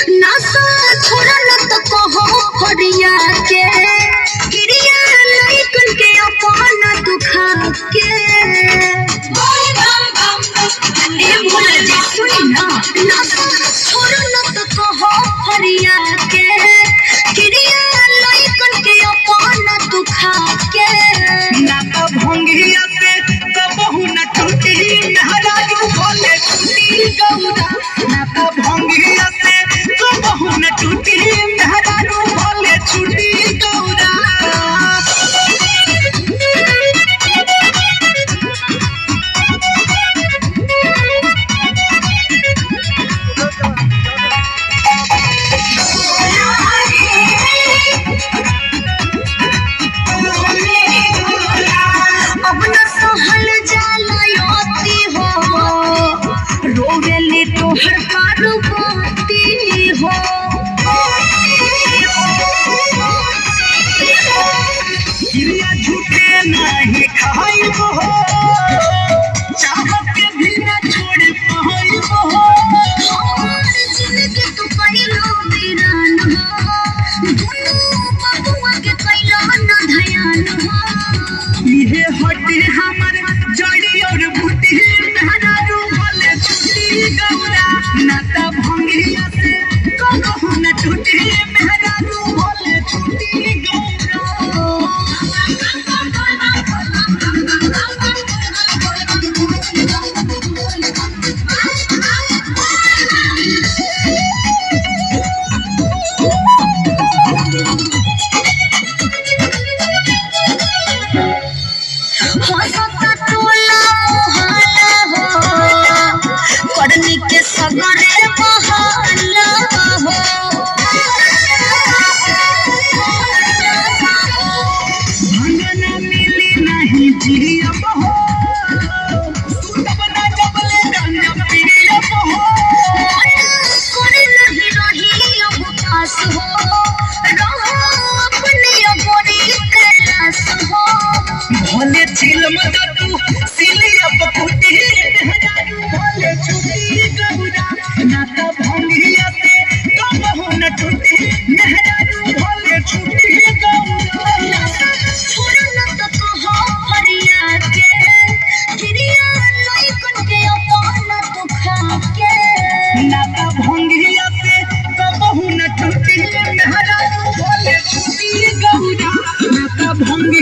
नासा छोड़ा न तो कहो हरिया के गिरिया लइकन के अपन दुखा के ए भोला जी सुनी ना नासा छोड़ा न तो कहो हरिया के गिरिया लइकन के अपन दुखा के ना तो भंगिया से कबहू न टूटी मेहरा रू भोले टूटी गौरा ना तो भंगिया से कबहू न टूटी मेहरा रू भोले छूटी गौरा अब न सहल जाला योती हो रोवेले तोहर पार्वती हो गिरिया झूठे नहीं खाइब हो चाहत के भी न छोड़ पाइब हो हमार जिंदगी तू कइलो वीरान हो दुनू बबुआ के कइलो न धयान हो इहे हटे हमर जड़ी और बूटी मेहरा रू भोले छूटी गौरा ना त भंगिया से कबहू न टूटी मेहरा रू भोले छूटी गौरा हंसता टोला मोहल्ला हो करनी के सगरे बहाला हो भंगना मिली नहीं जियब हो सुतब ना जबले गंजा पियब हो करे नहीं रही अब पास हो रहो अपने अबोरी कैलाश हो भोले छिल मत तू सिलियब कुटी मेहरा रू भोले छूटी गौरा ना त भंगिया से कबहू न टूटी मेहरा रू भोले छूटी गौरा छोड़ा न तो कहो हरिया के गिरिया लइकन के अपन दुखा के ना त भंगिया से कबहू न टूटी मेहरा रू भोले छूटी गौरा ना त भंगिया